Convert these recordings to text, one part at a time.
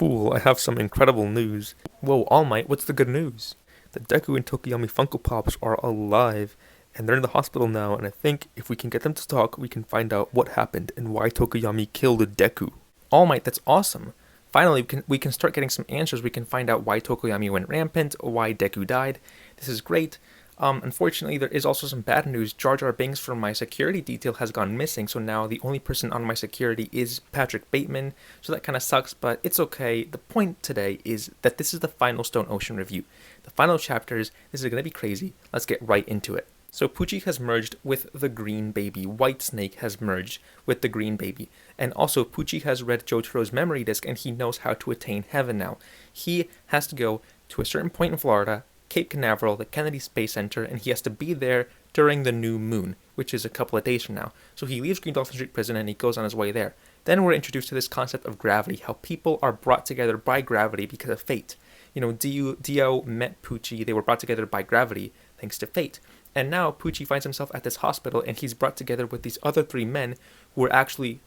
fool, I have some incredible news. Whoa, All Might, what's the good news? The Deku and Tokoyami Funko Pops are alive, and they're in the hospital now, and I think if we can get them to talk, we can find out what happened and why Tokoyami killed Deku. All Might, that's awesome. Finally, we can start getting some answers. We can find out why Tokoyami went rampant, why Deku died. This is great. Unfortunately, there is also some bad news. Jar Jar Binks from my security detail has gone missing, so now the only person on my security is Patrick Bateman, so that kind of sucks, but it's okay. The point today is that this is the final Stone Ocean review. The final chapters, this is going to be crazy. Let's get right into it. So Pucci has merged with the Green Baby. White Snake has merged with the Green Baby. And also, Pucci has read Jotaro's memory disk, and he knows how to attain heaven now. He has to go to a certain point in Florida, Cape Canaveral, the Kennedy Space Center, and he has to be there during the new moon, which is a couple of days from now. So he leaves Green Dolphin Street Prison and he goes on his way there. Then we're introduced to this concept of gravity, how people are brought together by gravity because of fate. You know, Dio met Pucci, they were brought together by gravity thanks to fate. And now Pucci finds himself at this hospital and he's brought together with these other three men who are actually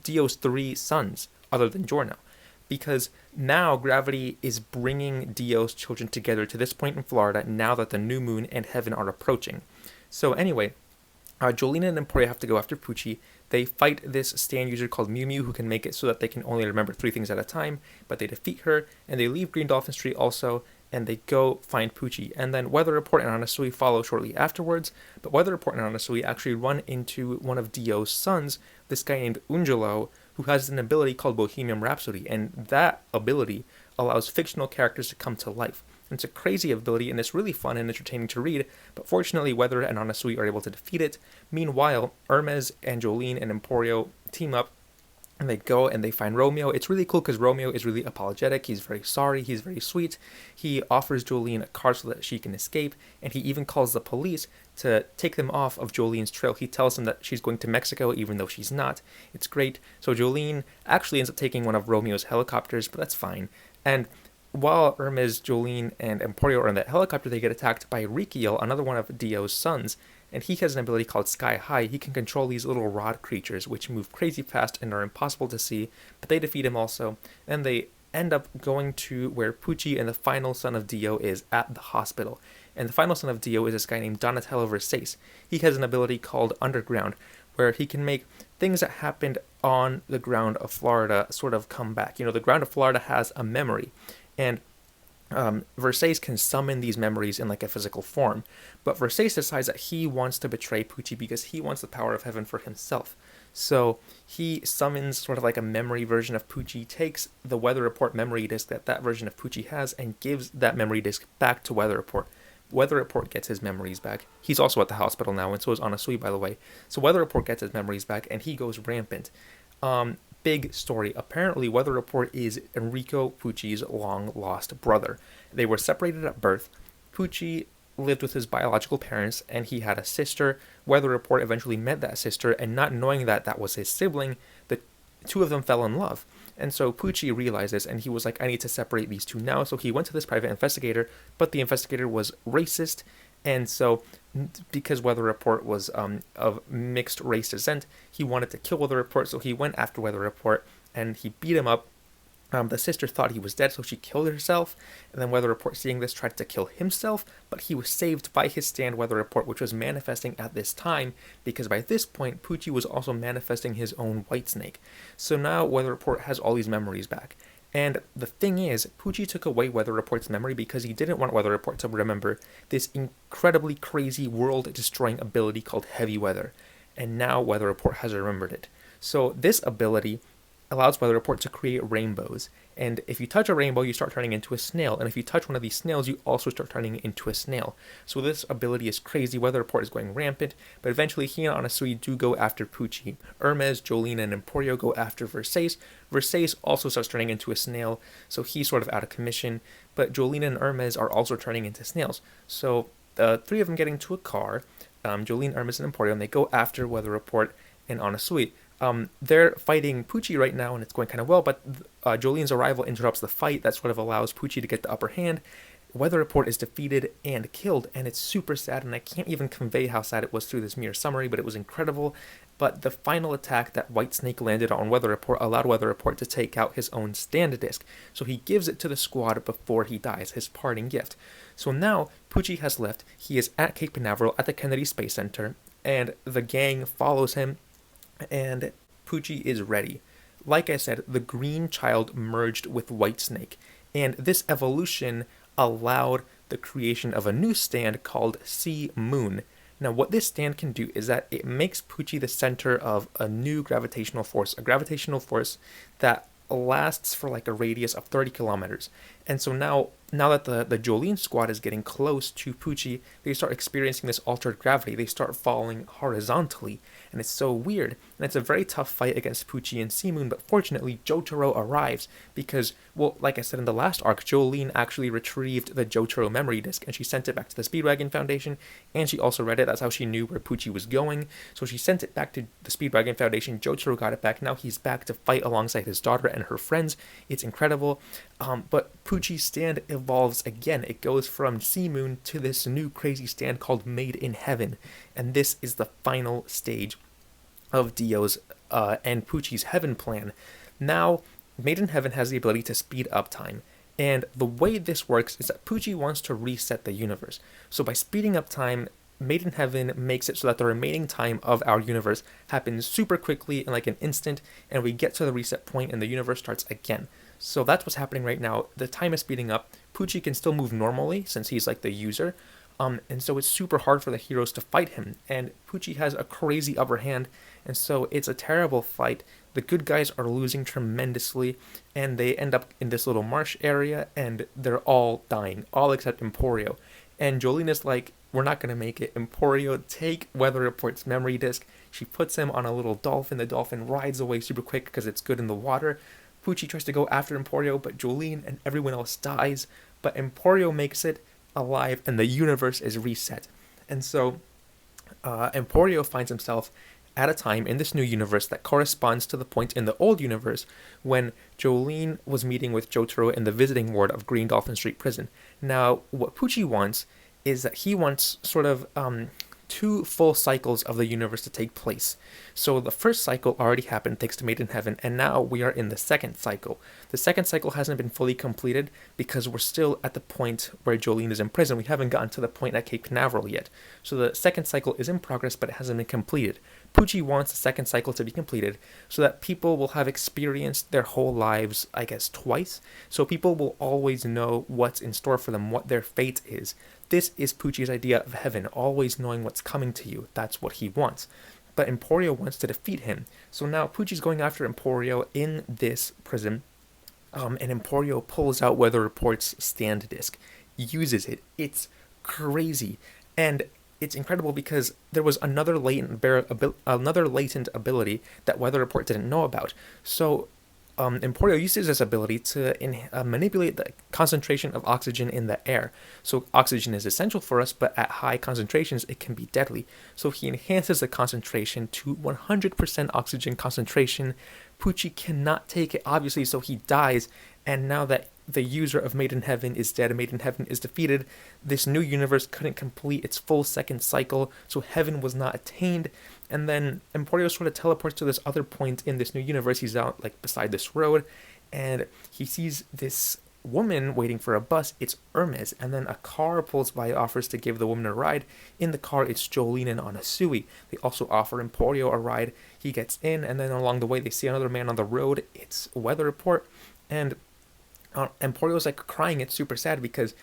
Dio's three sons, other than Giorno. Because now gravity is bringing Dio's children together to this point in Florida now that the new moon and heaven are approaching. So anyway, Jolyne and Emporia have to go after Pucci. They fight this stand user called Mew Mew who can make it so that they can only remember 3 things at a time, but they defeat her, and they leave Green Dolphin Street also, and they go find Pucci. And then Weather Report and Anasui follow shortly afterwards, but Weather Report and Anasui actually run into one of Dio's sons, this guy named Ungelo, who has an ability called Bohemian Rhapsody, and that ability allows fictional characters to come to life. And it's a crazy ability, and it's really fun and entertaining to read, but fortunately Weather and Anasui are able to defeat it. Meanwhile, Hermes and Jolyne and Emporio team up, and they go and they find Romeo. It's really cool because Romeo is really apologetic. He's very sorry. He's very sweet. He offers Jolyne a car so that she can escape, and he even calls the police to take them off of Jolyne's trail. He tells them that she's going to Mexico even though she's not. It's great. So Jolyne actually ends up taking one of Romeo's helicopters, but that's fine. And while Hermes, Jolyne, and Emporio are in that helicopter, they get attacked by Rikiel, another one of Dio's sons. And he has an ability called Sky High. He can control these little rod creatures, which move crazy fast and are impossible to see, but they defeat him also. And they end up going to where Pucci and the final son of Dio is at the hospital. And the final son of Dio is this guy named Donatello Versace. He has an ability called Underground, where he can make things that happened on the ground of Florida sort of come back. You know, the ground of Florida has a memory, and Versace can summon these memories in like a physical form, but Versace decides that he wants to betray Pucci because he wants the power of heaven for himself. So he summons sort of like a memory version of Pucci, takes the Weather Report memory disk that version of Pucci has, and gives that memory disk back to Weather Report. Weather Report gets his memories back. He's also at the hospital now, and so is Anasui, by the way. So Weather Report gets his memories back, and he goes rampant. Big story. Apparently, Weather Report is Enrico Pucci's long-lost brother. They were separated at birth. Pucci lived with his biological parents, and he had a sister. Weather Report eventually met that sister, and not knowing that that was his sibling, the two of them fell in love. And so Pucci realized this, and he was like, I need to separate these two now. So he went to this private investigator, but the investigator was racist, and so because Weather Report was of mixed race descent, he wanted to kill Weather Report, so he went after Weather Report, and he beat him up. The sister thought he was dead, so she killed herself, and then Weather Report, seeing this, tried to kill himself, but he was saved by his stand Weather Report, which was manifesting at this time, because by this point, Pucci was also manifesting his own White Snake. So now Weather Report has all these memories back. And the thing is, Pucci took away Weather Report's memory because he didn't want Weather Report to remember this incredibly crazy world-destroying ability called Heavy Weather. And now Weather Report has remembered it. So this ability allows Weather Report to create rainbows. And if you touch a rainbow, you start turning into a snail. And if you touch one of these snails, you also start turning into a snail. So this ability is crazy. Weather Report is going rampant. But eventually, he and Anasui do go after Pucci. Hermes, Jolyne, and Emporio go after Versace. Versace also starts turning into a snail. So he's sort of out of commission. But Jolyne and Hermes are also turning into snails. So the 3 of them get into a car. Jolyne, Hermes, and Emporio. And they go after Weather Report and Anasui. They're fighting Pucci right now, and it's going kind of well, but Jolyne's arrival interrupts the fight. That sort of allows Pucci to get the upper hand, Weather Report is defeated and killed, and it's super sad, and I can't even convey how sad it was through this mere summary, but it was incredible. But the final attack that White Snake landed on Weather Report allowed Weather Report to take out his own stand disc, so he gives it to the squad before he dies, his parting gift. So now, Pucci has left, he is at Cape Canaveral at the Kennedy Space Center, and the gang follows him, and Pucci is ready. Like I said, the green child merged with White Snake, and this evolution allowed the creation of a new stand called Sea Moon. Now, what this stand can do is that it makes Pucci the center of a new gravitational force, a gravitational force that lasts for like a radius of 30 kilometers. And so now that the Jolyne squad is getting close to Pucci, they start experiencing this altered gravity. They start falling horizontally, and it's so weird. And it's a very tough fight against Pucci and Sea Moon, but fortunately Jotaro arrives because, well, like I said in the last arc, Jolyne actually retrieved the Jotaro memory disk, and she sent it back to the Speedwagon Foundation, and she also read it. That's how she knew where Pucci was going. So she sent it back to the Speedwagon Foundation. Jotaro got it back. Now he's back to fight alongside his daughter and her friends. It's incredible. But Pucci's stand evolves again. It goes from Sea Moon to this new crazy stand called Made in Heaven. And this is the final stage of Dio's and Pucci's Heaven plan. Now, Made in Heaven has the ability to speed up time. And the way this works is that Pucci wants to reset the universe. So by speeding up time, Made in Heaven makes it so that the remaining time of our universe happens super quickly in like an instant, and we get to the reset point and the universe starts again. So that's what's happening right now. The time is speeding up. Pucci can still move normally since he's like the user. And so it's super hard for the heroes to fight him. And Pucci has a crazy upper hand, and so it's a terrible fight. The good guys are losing tremendously, and they end up in this little marsh area, and they're all dying, all except Emporio. And Jolyne is like, we're not going to make it. Emporio, take Weather Report's memory disk. She puts him on a little dolphin. The dolphin rides away super quick because it's good in the water. Pucci tries to go after Emporio, but Jolyne and everyone else dies. But Emporio makes it alive, and the universe is reset. And so Emporio finds himself at a time in this new universe that corresponds to the point in the old universe when Jolyne was meeting with Jotaro in the visiting ward of Green Dolphin Street Prison. Now, what Pucci wants is that he wants sort of 2 full cycles of the universe to take place. So the first cycle already happened thanks to Made in Heaven, and now we are in the second cycle. The second cycle hasn't been fully completed because we're still at the point where Jolyne is in prison. We haven't gotten to the point at Cape Canaveral yet. So the second cycle is in progress, but it hasn't been completed. Pucci wants the second cycle to be completed so that people will have experienced their whole lives, I guess, twice. So people will always know what's in store for them, what their fate is. This is Pucci's idea of heaven, always knowing what's coming to you. That's what he wants. But Emporio wants to defeat him. So now Pucci's going after Emporio in this prison. And Emporio pulls out Weather Report's stand disc, uses it. It's crazy. And it's incredible because there was another latent ability that Weather Report didn't know about. So Emporio uses this ability to manipulate the concentration of oxygen in the air. So oxygen is essential for us, but at high concentrations, it can be deadly. So he enhances the concentration to 100% oxygen concentration. Pucci cannot take it, obviously, so he dies. And now that the user of Made in Heaven is dead and Made in Heaven is defeated, this new universe couldn't complete its full second cycle, so heaven was not attained. And then Emporio sort of teleports to this other point in this new universe. He's out like beside this road, and he sees this woman waiting for a bus. It's Hermes, and then a car pulls by, offers to give the woman a ride. In the car, it's Jolyne and Anasui. They also offer Emporio a ride. He gets in, and then along the way, they see another man on the road. It's Weather Report, and Emporio's like crying. It's super sad because,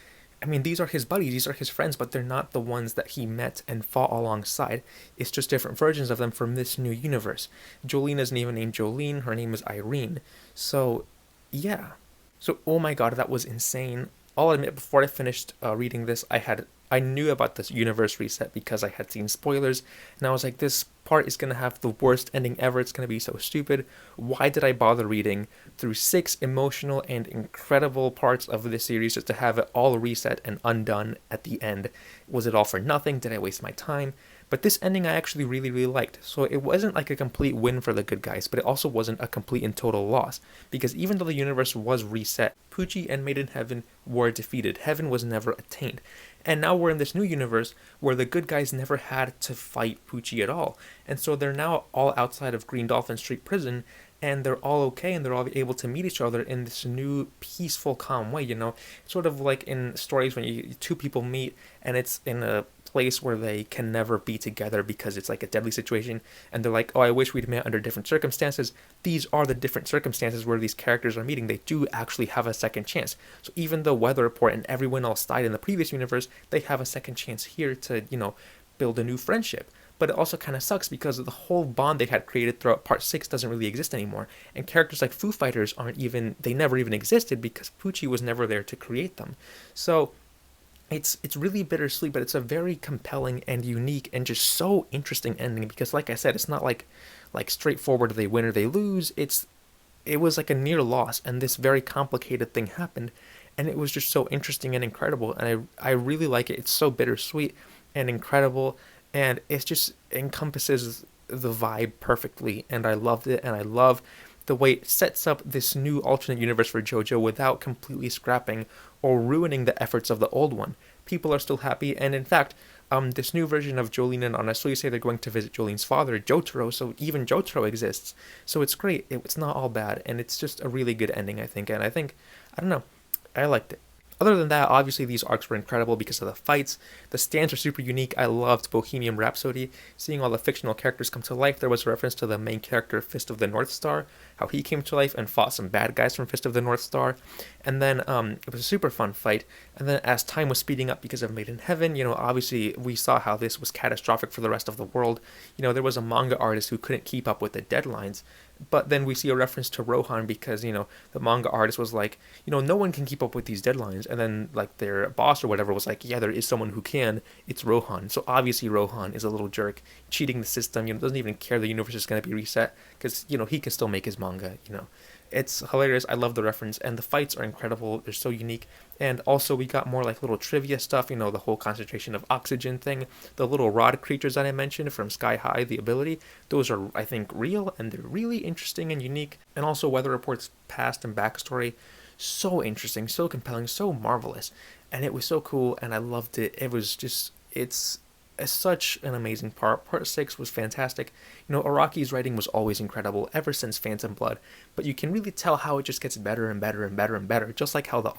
I mean, these are his buddies, these are his friends, but they're not the ones that he met and fought alongside. It's just different versions of them from this new universe. Jolyne isn't even named Jolyne, her name is Irene. So, yeah. So, oh my god, that was insane. I'll admit, before I finished reading this, I knew about this universe reset because I had seen spoilers, and I was like, this part is going to have the worst ending ever, it's going to be so stupid. Why did I bother reading through 6 emotional and incredible parts of this series just to have it all reset and undone at the end? Was it all for nothing? Did I waste my time? But this ending I actually really, really liked. So it wasn't like a complete win for the good guys, but it also wasn't a complete and total loss. Because even though the universe was reset, Pucci and Maiden Heaven were defeated. Heaven was never attained. And now we're in this new universe where the good guys never had to fight Pucci at all. And so they're now all outside of Green Dolphin Street Prison, and they're all okay, and they're all able to meet each other in this new peaceful, calm way, you know? Sort of like in stories when two people meet, and it's in a place where they can never be together because it's like a deadly situation, and they're like, oh, I wish we'd met under different circumstances. These are the different circumstances where these characters are meeting. They do actually have a second chance. So even though Weather Report and everyone else died in the previous universe, they have a second chance here to, you know, build a new friendship. But it also kind of sucks because the whole bond they had created throughout Part 6 doesn't really exist anymore. And characters like Foo Fighters they never even existed because Pucci was never there to create them. So it's really bittersweet, but it's a very compelling and unique and just so interesting ending because, like I said, it's not like straightforward they win or they lose. It was like a near loss, and this very complicated thing happened, and it was just so interesting and incredible, and I really like it. It's so bittersweet and incredible, and it just encompasses the vibe perfectly, and I loved it, and I love the way it sets up this new alternate universe for Jojo without completely scrapping or ruining the efforts of the old one. People are still happy, and in fact, this new version of Jolyne and Honestly say they're going to visit Jolyne's father, Jotaro, so even Jotaro exists. So it's great. It's not all bad, and it's just a really good ending, I think, and I don't know, I liked it. Other than that, obviously these arcs were incredible because of the fights. The stands are super unique. I loved Bohemian Rhapsody. Seeing all the fictional characters come to life. There was a reference to the main character, Fist of the North Star, how he came to life and fought some bad guys from Fist of the North Star. And then it was a super fun fight. And then as time was speeding up because of Maiden Heaven, you know, obviously we saw how this was catastrophic for the rest of the world. You know, there was a manga artist who couldn't keep up with the deadlines. But then we see a reference to Rohan because, you know, the manga artist was like, you know, no one can keep up with these deadlines. And then, like, their boss or whatever was like, yeah, there is someone who can. It's Rohan. So obviously Rohan is a little jerk, cheating the system, you know, doesn't even care the universe is going to be reset because, you know, he can still make his manga, you know. It's hilarious. I love the reference, and the fights are incredible. They're so unique. And also, we got more like little trivia stuff, you know, the whole concentration of oxygen thing. The little rod creatures that I mentioned from Sky High, the ability, those are, I think, real, and they're really interesting and unique. And also, Weather Report's past and backstory, so interesting, so compelling, so marvelous. And it was so cool, and I loved it. It was just, it's such an amazing part. Part 6 was fantastic. You know, Araki's writing was always incredible ever since Phantom Blood, but you can really tell how it just gets better and better and better and better, just like how the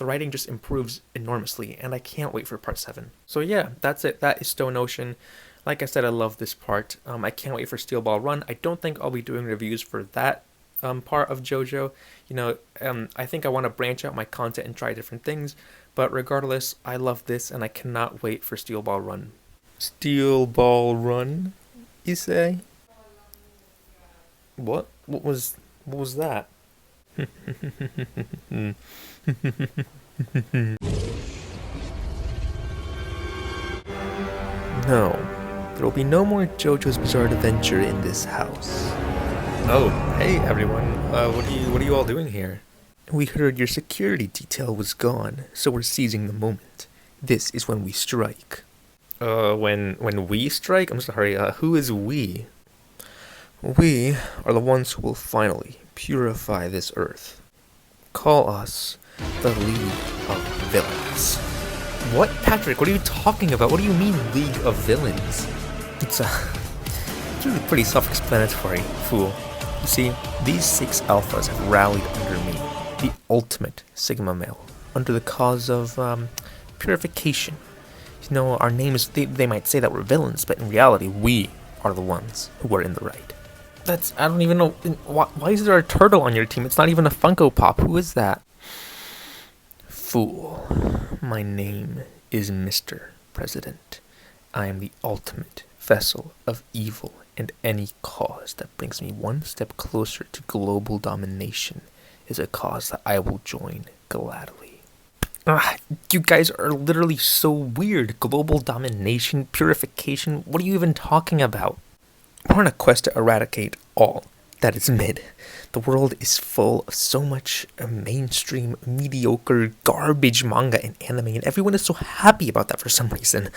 writing just improves enormously, and I can't wait for Part 7. So yeah, that's it. That is Stone Ocean. Like I said, I love this part. I can't wait for Steel Ball Run. I don't think I'll be doing reviews for that part of JoJo. You know, I think I want to branch out my content and try different things, but regardless, I love this, and I cannot wait for Steel Ball Run. Steel Ball Run, you say? What? What was that? No, there will be no more JoJo's Bizarre Adventure in this house. Oh, hey everyone. What are you all doing here? We heard your security detail was gone, so we're seizing the moment. This is when we strike. When we strike? I'm sorry, who is we? We are the ones who will finally purify this earth. Call us the League of Villains. What, Patrick? What are you talking about? What do you mean, League of Villains? It's really pretty self-explanatory, fool. You see, these 6 alphas have rallied under me, the ultimate Sigma male, under the cause of, purification. You know, our names, they might say that we're villains, but in reality, we are the ones who are in the right. I don't even know, why is there a turtle on your team? It's not even a Funko Pop. Who is that? Fool. My name is Mr. President. I am the ultimate vessel of evil, and any cause that brings me one step closer to global domination is a cause that I will join gladly. You guys are literally so weird. Global domination, purification, what are you even talking about? We're on a quest to eradicate all That is mid. The world is full of so much mainstream, mediocre, garbage manga and anime, and everyone is so happy about that for some reason.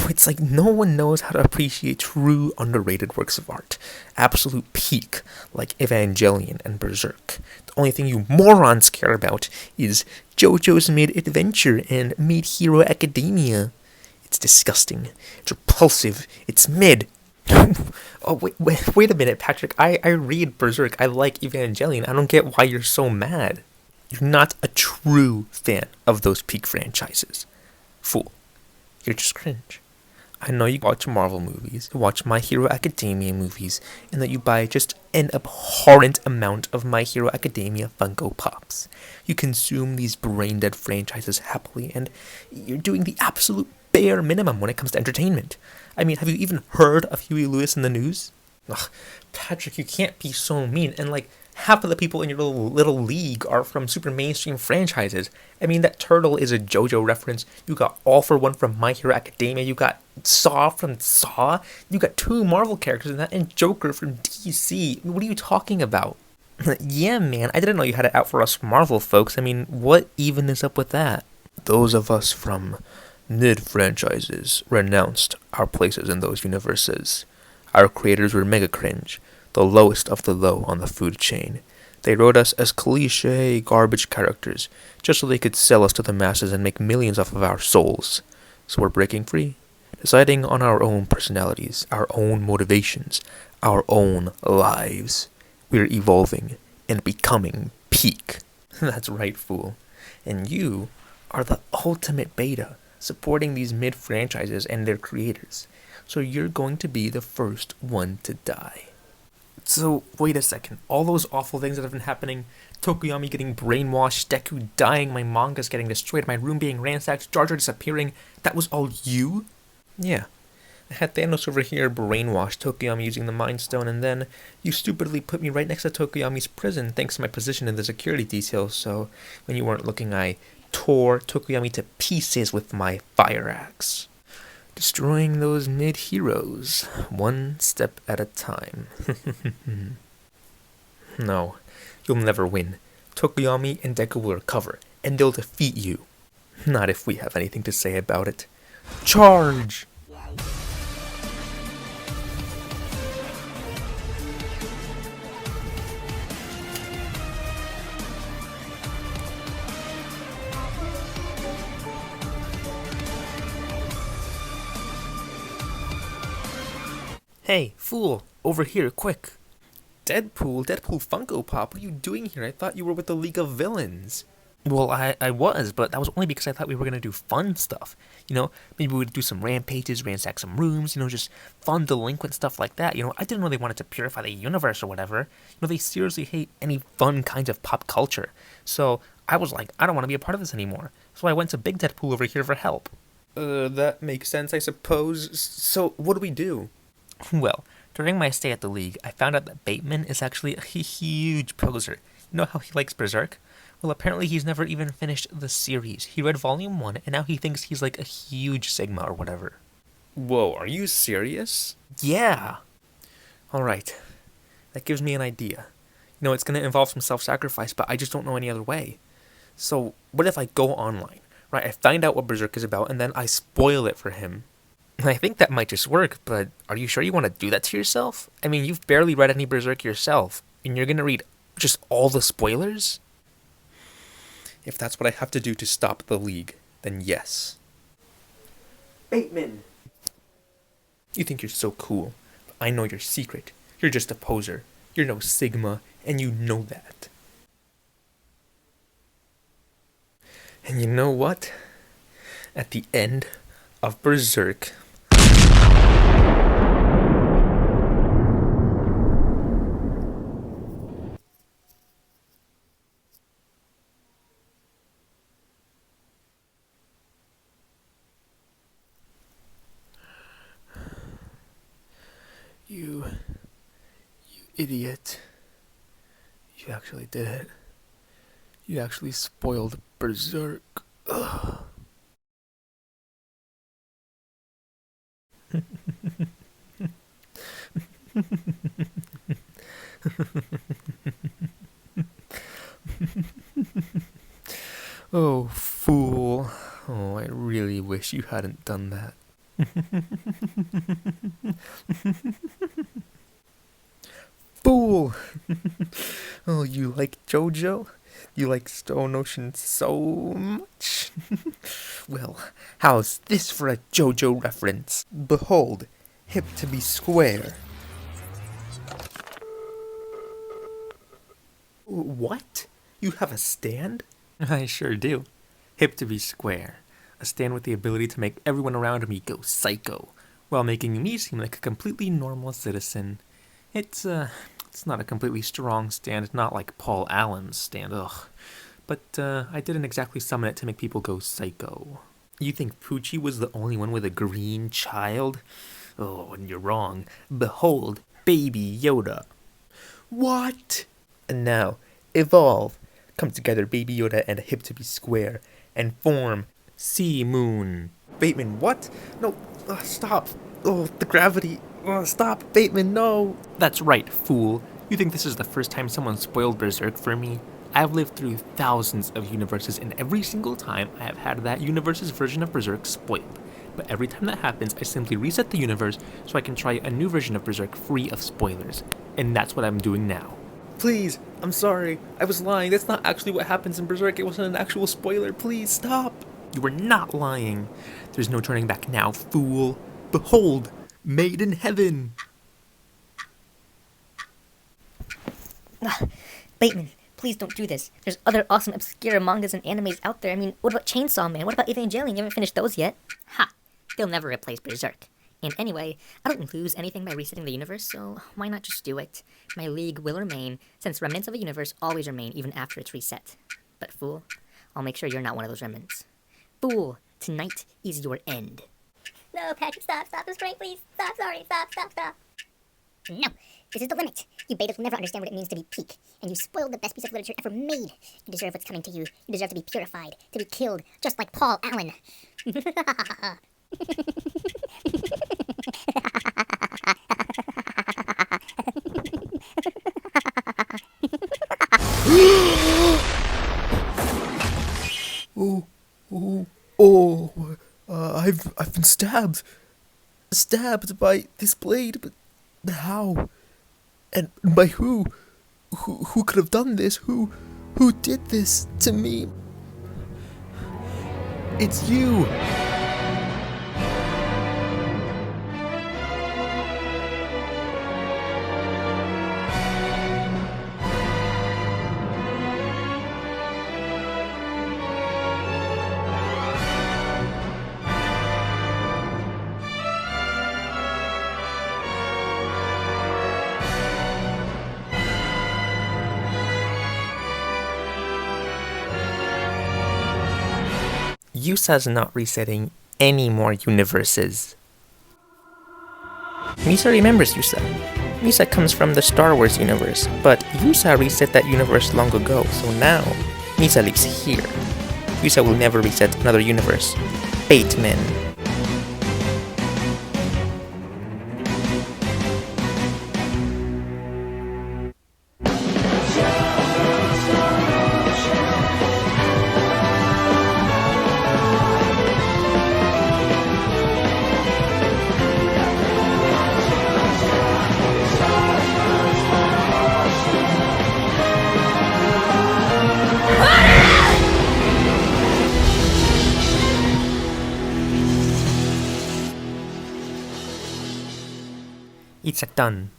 It's like no one knows how to appreciate true underrated works of art. Absolute peak, like Evangelion and Berserk. The only thing you morons care about is Jojo's Mid-Adventure and Mid-Hero Academia. It's disgusting. It's repulsive. It's mid. Oh, wait a minute, Patrick. I read Berserk. I like Evangelion. I don't get why you're so mad. You're not a true fan of those peak franchises. Fool. You're just cringe. I know you watch Marvel movies, you watch My Hero Academia movies, and that you buy just an abhorrent amount of My Hero Academia Funko Pops. You consume these brain-dead franchises happily, and you're doing the absolute bare minimum when it comes to entertainment. I mean, have you even heard of Huey Lewis in the News? Ugh, Patrick, you can't be so mean, and like, half of the people in your little league are from super mainstream franchises. I mean, that turtle is a Jojo reference. You got All for One from My Hero Academia. You got Saw from Saw. You got 2 Marvel characters in that, and Joker from DC. What are you talking about? Yeah, man, I didn't know you had it out for us Marvel folks. I mean, what even is up with that? Those of us from mid-franchises renounced our places in those universes. Our creators were mega cringe, the lowest of the low on the food chain. They wrote us as cliché, garbage characters, just so they could sell us to the masses and make millions off of our souls. So we're breaking free, deciding on our own personalities, our own motivations, our own lives. We're evolving and becoming peak. That's right, fool. And you are the ultimate beta, supporting these mid-franchises and their creators. So you're going to be the first one to die. So, wait a second. All those awful things that have been happening, Tokoyami getting brainwashed, Deku dying, my mangas getting destroyed, my room being ransacked, Jar Jar disappearing, that was all you? Yeah. I had Thanos over here brainwash Tokoyami using the Mind Stone, and then you stupidly put me right next to Tokoyami's prison thanks to my position in the security detail, so when you weren't looking, I tore Tokoyami to pieces with my fire axe. Destroying those mid-heroes, one step at a time. No, you'll never win. Tokoyami and Deku will recover, and they'll defeat you. Not if we have anything to say about it. Charge! Hey, fool! Over here, quick! Deadpool Funko Pop, what are you doing here? I thought you were with the League of Villains. Well, I was, but that was only because I thought we were going to do fun stuff. Maybe we would do some rampages, ransack some rooms, just fun delinquent stuff like that. I didn't know they wanted to purify the universe or whatever. They seriously hate any fun kinds of pop culture. So I was like, I don't want to be a part of this anymore. So I went to Big Deadpool over here for help. That makes sense, I suppose. So what do we do? Well, during my stay at the League, I found out that Bateman is actually a huge poser. You know how he likes Berserk? Well, apparently he's never even finished the series. He read Volume 1, and now he thinks he's like a huge Sigma or whatever. Whoa, are you serious? Yeah! Alright, that gives me an idea. It's going to involve some self-sacrifice, but I just don't know any other way. So, what if I go online, right? I find out what Berserk is about, and then I spoil it for him. I think that might just work, but are you sure you want to do that to yourself? I mean, you've barely read any Berserk yourself, and you're going to read just all the spoilers? If that's what I have to do to stop the League, then yes. Bateman! You think you're so cool, but I know your secret. You're just a poser. You're no Sigma, and you know that. And you know what? At the end of Berserk, You idiot. You actually did it. You actually spoiled Berserk. Ugh. Oh, fool. Oh, I really wish you hadn't done that. Fool! Oh, you like Jojo? You like Stone Ocean so much? Well, how's this for a Jojo reference? Behold, hip to be square. What? You have a stand? I sure do. Hip to be square. A stand with the ability to make everyone around me go psycho, while making me seem like a completely normal citizen. It's not a completely strong stand, not like Paul Allen's stand, ugh. But, I didn't exactly summon it to make people go psycho. You think Poochie was the only one with a green child? Oh, and you're wrong. Behold, Baby Yoda. What? And now, evolve. Come together, Baby Yoda and a hip to be square, and form Sea Moon. Bateman, what? No, stop. Oh, the gravity. Oh, stop, Bateman, no. That's right, fool. You think this is the first time someone spoiled Berserk for me? I've lived through thousands of universes, and every single time I have had that universe's version of Berserk spoiled. But every time that happens, I simply reset the universe so I can try a new version of Berserk free of spoilers. And that's what I'm doing now. Please, I'm sorry. I was lying. That's not actually what happens in Berserk. It wasn't an actual spoiler. Please, stop. You were not lying. There's no turning back now, fool. Behold, made in heaven. Bateman, please don't do this. There's other awesome obscure mangas and animes out there. I mean, what about Chainsaw Man? What about Evangelion? You haven't finished those yet. Ha! They'll never replace Berserk. And anyway, I don't lose anything by resetting the universe, so why not just do it? My league will remain, since remnants of a universe always remain even after it's reset. But fool, I'll make sure you're not one of those remnants. Fool, tonight is your end. No, Patrick, stop this prank, please. Stop. No, this is the limit. You betas will never understand what it means to be peak, and you spoiled the best piece of literature ever made. You deserve what's coming to you. You deserve to be purified, to be killed, just like Paul Allen. I've been stabbed by this blade, but how? And by who? Who could have done this? Who did this to me? It's you! Yusa's not resetting any more universes. Misa remembers Yusa. Misa comes from the Star Wars universe, but Yusa reset that universe long ago, so now Misa lives here. Yusa will never reset another universe. Bateman. It's done.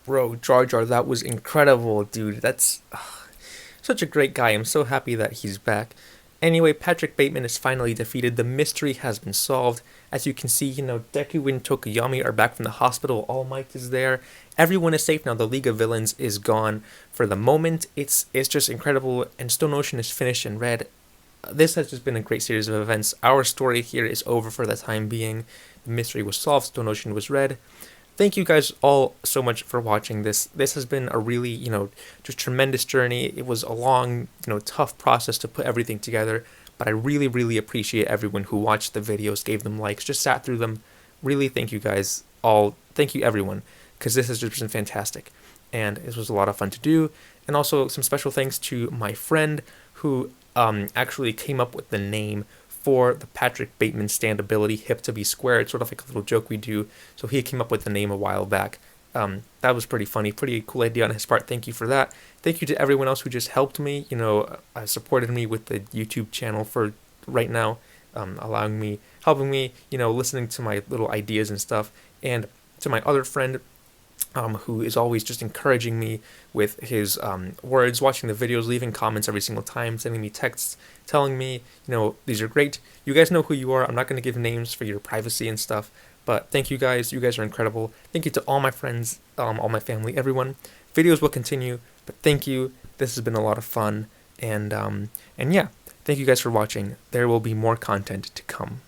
Bro, Jar Jar, that was incredible, dude. That's such a great guy. I'm so happy that he's back. Anyway, Patrick Bateman is finally defeated. The mystery has been solved. As you can see, Deku and Tokoyami are back from the hospital. All Might is there. Everyone is safe now. The League of Villains is gone for the moment. It's just incredible. And Stone Ocean is finished and read. This has just been a great series of events. Our story here is over for the time being. The mystery was solved. Stone Ocean was read. Thank you guys all so much for watching this. This has been a really, just tremendous journey. It was a long, tough process to put everything together, but I really, really appreciate everyone who watched the videos, gave them likes, just sat through them. Really thank you guys all. Thank you everyone, because this has just been fantastic. And this was a lot of fun to do. And also some special thanks to my friend who actually came up with the name for the Patrick Bateman stand ability, hip to be square. It's sort of like a little joke we do. So he came up with the name a while back. That was pretty funny, pretty cool idea on his part. Thank you for that. Thank you to everyone else who just helped me, supported me with the YouTube channel for right now, helping me, listening to my little ideas and stuff. And to my other friend, who is always just encouraging me with his words, watching the videos, leaving comments every single time, sending me texts, telling me, these are great. You guys know who you are. I'm not going to give names for your privacy and stuff, but thank you guys. You guys are incredible. Thank you to all my friends, all my family, everyone. Videos will continue, but thank you. This has been a lot of fun, and yeah, thank you guys for watching. There will be more content to come.